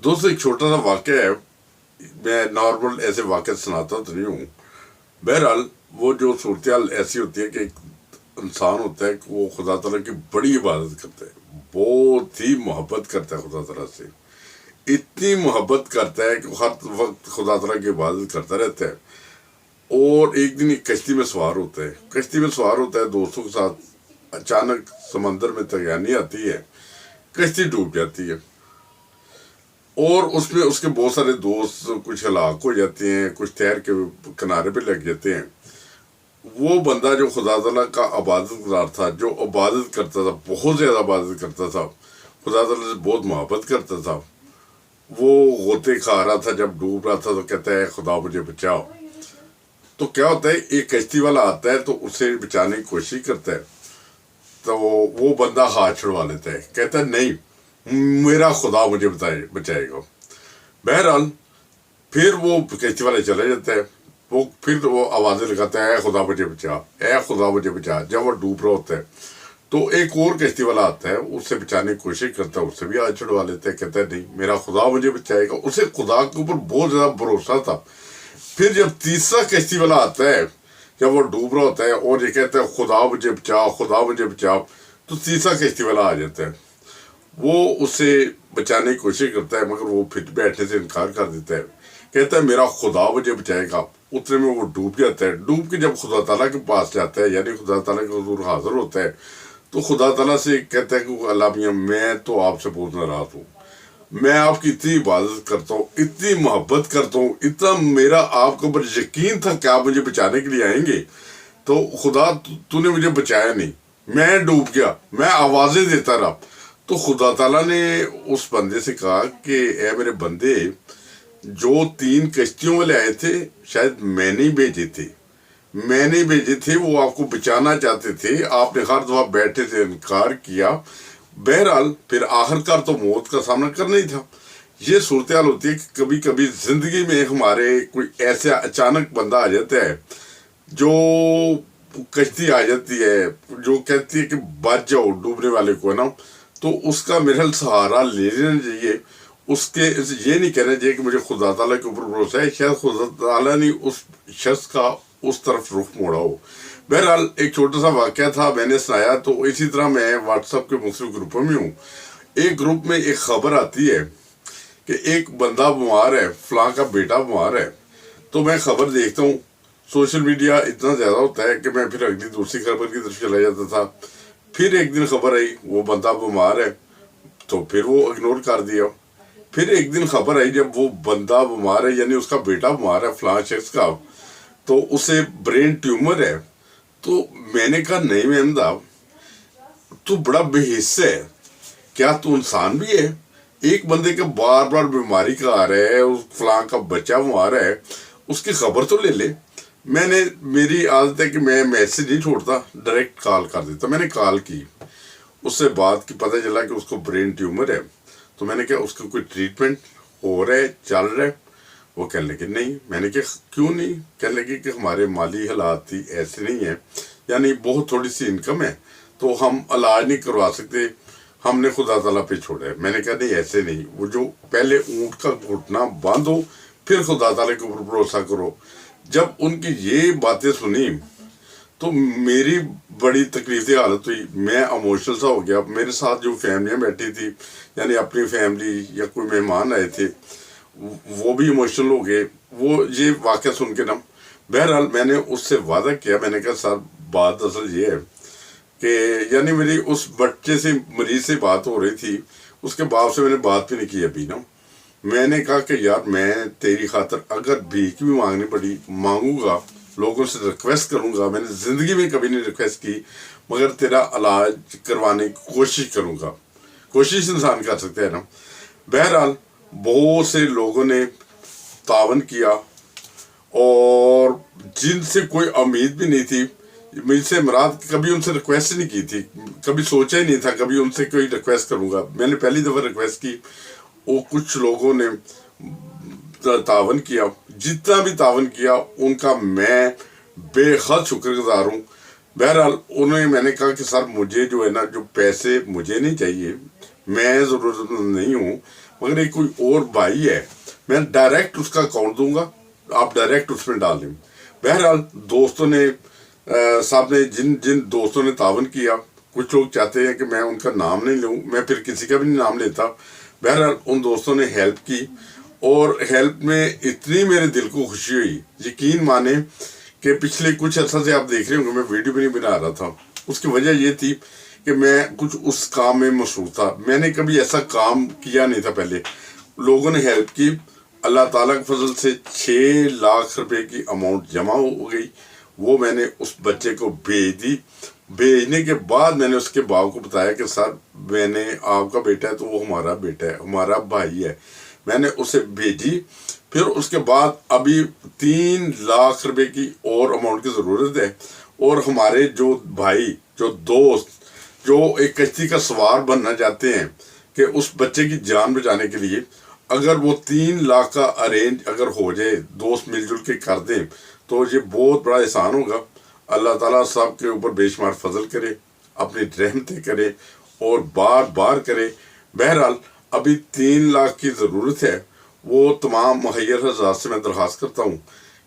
दोस्तों एक छोटा सा वाक़या है, मैं नॉर्मल ऐसे वाक़या सुनाता तो नहीं हूँ। बहरहाल वो जो सूरत ऐसी होती है कि एक इंसान होता है कि वो खुदा ताला की बड़ी इबादत करता है, बहुत ही मोहब्बत करता है खुदा ताला से। इतनी मोहब्बत करता है कि हर वक्त खुदा ताला की इबादत करता रहता है। और एक दिन एक कश्ती में सवार होता है, दोस्तों के साथ। अचानक समंदर में तगयानी आती है, कश्ती डूब जाती है और उसमें उसके बहुत सारे दोस्त कुछ हलाक हो जाते हैं, कुछ तैर के किनारे पे लग जाते हैं। वो बंदा जो खुदा ताला का इबादत गुजार था, जो इबादत करता था, बहुत ज़्यादा इबादत करता था, खुदा ताला से बहुत मोहब्बत करता था, वो गोते खा रहा था। जब डूब रहा था तो कहता है खुदा मुझे बचाओ। तो क्या होता है, एक कश्ती वाला आता है तो उसे बचाने की कोशिश करता है, तो वो बंदा हाथ छुड़वा लेता है, कहता है नहीं, मेरा खुदा मुझे बचाएगा। बहरहाल फिर वो कश्ती वाले चले जाता है, फिर वो आवाज़ें लगाता है, ए खुदा मुझे बचा, ए खुदा मुझे बचा। जब वो डूब रहा होता है तो एक और कश्ती वाला आता है, उससे बचाने की कोशिश करता है, उससे भी हाथ छुड़वा लेता है, कहता है नहीं, मेरा खुदा मुझे बचाएगा। उसे खुदा के ऊपर बहुत ज़्यादा भरोसा था। फिर जब तीसरा कश्ती वाला आता है, जब वो डूब रहा होता है और ये कहता है खुदा मुझे बचाओ, खुदा मुझे बचाओ, तो तीसरा कश्ती वाला आ जाता है। वो उसे बचाने की कोशिश करता है, मगर वो फिर बैठने से इनकार कर देता है, कहता है मेरा खुदा मुझे बचाएगा। उतने में वो डूब जाता है। डूब के जब खुदा ताला के पास जाता है, यानी खुदा ताला के हुजूर हाजिर होता है, तो खुदा ताला से कहता है कि अल्लाह मियां, मैं तो आपसे बहुत नाराज हूँ, मैं आपकी इतनी इबादत करता हूँ, इतनी मोहब्बत करता हूँ, इतना मेरा आपके ऊपर यकीन था कि आप मुझे बचाने के लिए आएंगे, तो खुदा तूने मुझे बचाया नहीं, मैं डूब गया, मैं आवाज़ें देता रहा। तो खुदा ताला ने उस बंदे से कहा कि ए मेरे बंदे, जो 3 कश्तियों वाले आए थे, शायद मैंने ही भेजे थे, वो आपको बचाना चाहते थे, आपने हर दफा बैठे से इनकार किया। बहरहाल फिर आखिरकार तो मौत का सामना करना ही था। ये सूरत हाल होती है कि कभी कभी जिंदगी में हमारे कोई ऐसे अचानक बंदा आ जाता है, जो कश्ती आ जाती है, जो कहती है कि बच जाओ डूबने वाले को, है ना, तो उसका मेरा सहारा ले लेना चाहिए। उसके ये नहीं कहना चाहिए कि मुझे खुदा ताला के ऊपर भरोसा है, शायद खुदा ताला ने उस शख्स का उस तरफ रुख मोड़ा हो। बहरहाल एक छोटा सा वाक़या था, मैंने सुनाया। तो इसी तरह मैं व्हाट्सएप के मुख्तलिफ ग्रुपों में हूँ। एक ग्रुप में एक खबर आती है कि एक बंदा बीमार है, फलां का बेटा बीमार है। तो मैं खबर देखता हूँ, सोशल मीडिया इतना ज़्यादा होता है कि मैं फिर अगली दूसरी खबर की तरफ चला जाता था। फिर एक दिन खबर आई वो बंदा बीमार है, तो फिर वो इग्नोर कर दिया। फिर एक दिन खबर आई जब वो बंदा बीमार है, यानी उसका बेटा बीमार है फलां शख्स का, तो उसे ब्रेन ट्यूमर है। तो मैंने कहा नहीं मेहमदा, तू बड़ा बेहिस्स है, क्या तू इंसान भी है? एक बंदे का बार बार बीमारी का आ रहा है, उस फलां का बच्चा बीमार है, उसकी खबर तो ले ले। मेरी आदत है कि मैं मैसेज नहीं छोड़ता, डायरेक्ट कॉल कर देता। मैंने कॉल की, उससे बात की, पता चला कि उसको ब्रेन ट्यूमर है। तो मैंने कहा उसका कोई ट्रीटमेंट हो रहा है, चल रहा है? वो कहने लगे नहीं। मैंने कहा क्यों नहीं? कहने लगे कि हमारे माली हालात ही ऐसे नहीं है, यानी बहुत थोड़ी सी इनकम है, तो हम इलाज नहीं करवा सकते, हमने खुदा ताला पे छोड़ा है। मैंने कहा नहीं ऐसे नहीं, वो जो पहले ऊँट का घुटना बंद हो फिर खुदा ताला के ऊपर भरोसा करो। जब उनकी ये बातें सुनी तो मेरी बड़ी तकलीफ की हालत हुई, मैं इमोशनल सा हो गया। मेरे साथ जो फैमिलियाँ बैठी थी, यानी अपनी फैमिली या कोई मेहमान आए थे, वो भी इमोशनल हो गए वो ये वाक़या सुन के ना। बहरहाल मैंने उससे वादा किया, मैंने कहा सर बात असल ये है कि, यानी मेरी उस बच्चे से, मरीज से बात हो रही थी, उसके बाप से मैंने बात भी नहीं की अभी ना। मैंने कहा कि यार मैं तेरी खातर अगर भीख भी मांगनी पड़ी मांगूंगा, लोगों से रिक्वेस्ट करूंगा, मैंने ज़िंदगी में कभी नहीं रिक्वेस्ट की, मगर तेरा इलाज करवाने की कोशिश करूंगा। कोशिश इंसान कर सकते हैं ना। बहरहाल बहुत से लोगों ने तावन किया, और जिनसे कोई उम्मीद भी नहीं थी, मुझसे मुराद कभी उनसे रिक्वेस्ट नहीं की थी, कभी सोचा ही नहीं था कभी उनसे कोई रिक्वेस्ट करूंगा। मैंने पहली दफ़ा रिक्वेस्ट की, वो कुछ लोगों ने तावन किया। जितना भी तावन किया उनका मैं बेहद शुक्रगुजार हूँ। बहरहाल उन्हें मैंने कहा कि सर मुझे जो है ना, जो पैसे मुझे नहीं चाहिए, मैं ज़रूरत नहीं हूँ, मगर एक कोई और भाई है, मैं डायरेक्ट उसका अकाउंट दूंगा, आप डायरेक्ट उसमें डाल दें। बहरहाल दोस्तों ने साहब ने जिन जिन दोस्तों ने तावन किया, कुछ लोग चाहते हैं कि मैं उनका नाम नहीं लूँ, मैं फिर किसी का भी नहीं नाम लेता। बहरहाल उन दोस्तों ने हेल्प की और हेल्प में इतनी मेरे दिल को खुशी हुई, यकीन माने कि पिछले कुछ अर्सा से आप देख रहे होंगे मैं वीडियो भी नहीं बना रहा था। उसकी वजह ये थी कि मैं कुछ उस काम में मसरूफ था, मैंने कभी ऐसा काम किया नहीं था पहले। लोगों ने हेल्प की, अल्लाह ताला के फजल से 6 लाख रुपए की अमाउंट जमा हो गई। वो मैंने उस बच्चे को भेज दी। भेजने के बाद मैंने उसके बाप को बताया कि सर मैंने आपका बेटा है तो वो हमारा बेटा है, हमारा भाई है। मैंने उसे भेजी। फिर उसके बाद अभी 3 लाख रुपए की और अमाउंट की ज़रूरत है। और हमारे जो भाई, जो दोस्त, जो एक कश्ती का सवार बनना चाहते हैं कि उस बच्चे की जान बचाने के लिए, अगर वो 3 लाख का अरेंज अगर हो जाए, दोस्त मिलजुल के कर दें, तो ये बहुत बड़ा एहसान होगा। अल्लाह ताला सब के ऊपर बेशुमार फजल करे, अपनी रहमतें करे और बार बार करे। बहरहाल अभी 3 लाख की ज़रूरत है। वो तमाम मुहैयर हज़रात से मैं दरख्वास्त करता हूँ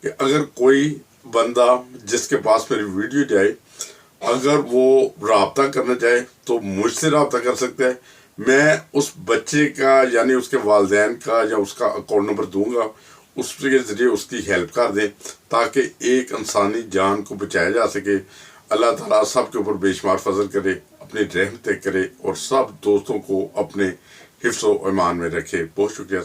कि अगर कोई बंदा जिसके पास मेरी वीडियो जाए, अगर वो रब्ता करना चाहे तो मुझसे रब्ता कर सकता है। मैं उस बच्चे का यानी उसके वालिदैन का या उसका अकाउंट नंबर दूंगा, उसके ज़रिए उसकी हेल्प कर दें ताकि एक इंसानी जान को बचाया जा सके। अल्लाह ताला सब के ऊपर बेशुमार फजल करे, अपनी रहमतें करे और सब दोस्तों को अपने हिफ्ज़ व ईमान में रखे। बहुत शुक्रिया।